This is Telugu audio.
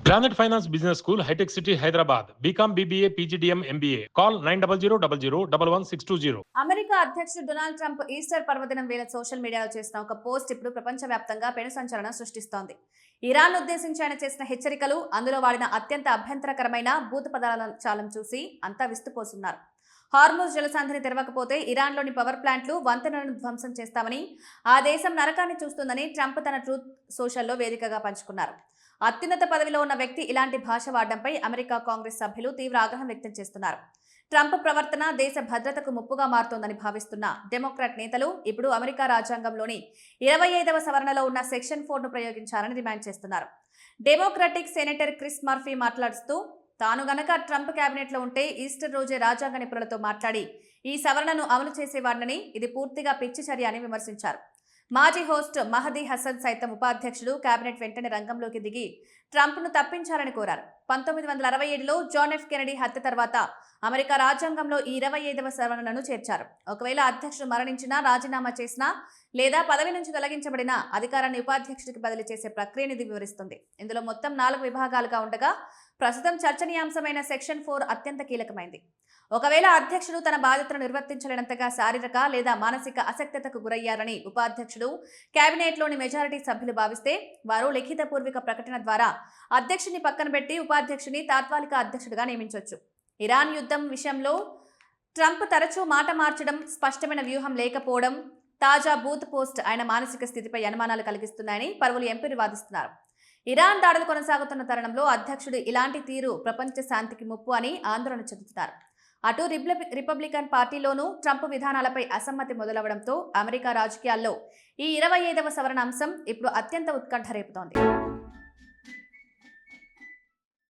Granite Finance Business School, High-Tech City, Hyderabad. BCom, BBA, PGDM, MBA. Call 900 America అధ్యక్షుడు డొనాల్డ్ ట్రంప్ ఈస్టర్ పర్వదినం వేళ సోషల్ మీడియాలో చేసిన ఒక పోస్ట్ ఇప్పుడు ప్రపంచవ్యాప్తంగా పెను సంచలనం సృష్టిస్తోంది. ఇరాన్ ఉద్దేశించి ఆయన చేసిన హెచ్చరికలు, అందులో వాడిన అత్యంత అభ్యంతరకరమైన భూత పదాల చాలం చూసి అంతా విస్తుపోతున్నారు. హార్మోజ్ జలసంధిని తెరవకపోతే ఇరాన్లోని పవర్ ప్లాంట్లు, వంతెనలను ధ్వంసం చేస్తామని, ఆ దేశం నరకాన్ని చూస్తుందని ట్రంప్ తన ట్రూత్ సోషల్లో వేదికగా పంచుకున్నారు. అత్యున్నత పదవిలో ఉన్న వ్యక్తి ఇలాంటి భాష వాడడంపై అమెరికా కాంగ్రెస్ సభ్యులు తీవ్ర ఆగ్రహం వ్యక్తం చేస్తున్నారు. ట్రంప్ ప్రవర్తన దేశ భద్రతకు ముప్పుగా మారుతోందని భావిస్తున్న డెమోక్రాట్ నేతలు ఇప్పుడు అమెరికా రాజ్యాంగంలోని 25వ సవరణలో ఉన్న సెక్షన్ 4ను ప్రయోగించాలని డిమాండ్ చేస్తున్నారు. డెమోక్రాటిక్ సెనేటర్ క్రిస్ మర్ఫీ మాట్లాడుతూ, తాను గనక ట్రంప్ కేబినెట్లో ఉంటే ఈస్టర్ రోజే రాజ్యాంగ నిపుణులతో మాట్లాడి ఈ సవరణను అమలు చేసేవాడినని, ఇది పూర్తిగా పిచ్చి చర్య అని విమర్శించారు. మాజీ హోస్ట్ మహదీ హసన్ సైతం ఉపాధ్యక్షుడు కేబినెట్ వెంటనే రంగంలోకి దిగి ట్రంప్ను తప్పించాలని కోరారు. 1967లో జాన్ ఎఫ్ కెనడీ హత్య తర్వాత అమెరికా రాజ్యాంగంలో ఈ 25వ సవరణను చేర్చారు. ఒకవేళ అధ్యక్షుడు మరణించినా, రాజీనామా చేసినా లేదా పదవి నుంచి తొలగించబడిన అధికారాన్ని ఉపాధ్యక్షుడికి బదిలీ చేసే ప్రక్రియని ఇది వివరిస్తుంది. ఇందులో మొత్తం 4 విభాగాలుగా ఉండగా ప్రస్తుతం చర్చనీయాంశమైన సెక్షన్ 4 అత్యంత కీలకమైంది. ఒకవేళ అధ్యక్షుడు తన బాధ్యతను నిర్వర్తించలేనంతగా శారీరక లేదా మానసిక అశక్తతకు గురయ్యారని ఉపాధ్యక్షుడు, కేబినెట్లోని మెజారిటీ సభ్యులు భావిస్తే వారు లిఖితపూర్వక ప్రకటన ద్వారా అధ్యక్షుని పక్కన పెట్టి ఉపాధ్యక్షుని తాత్కాలిక అధ్యక్షుడిగా నియమించవచ్చు. ఇరాన్ యుద్ధం విషయంలో ట్రంప్ తరచూ మాట మార్చడం, స్పష్టమైన వ్యూహం లేకపోవడం, తాజా బూత్ పోస్ట్ ఆయన మానసిక స్థితిపై అనుమానాలు కలిగిస్తున్నాయని పలువురు ఎంపీలు వాదిస్తున్నారు. ఇరాన్ దాడులు కొనసాగుతున్న తరుణంలో అధ్యక్షుడు ఇలాంటి తీరు ప్రపంచ శాంతికి ముప్పు అని ఆందోళన చెందుతున్నారు. అటు రిపబ్లికన్ పార్టీలోనూ ట్రంప్ విధానాలపై అసమ్మతి మొదలవడంతో అమెరికా రాజకీయాల్లో ఈ 25వ సవరణ అంశం ఇప్పుడు అత్యంత ఉత్కంఠ రేపుతోంది.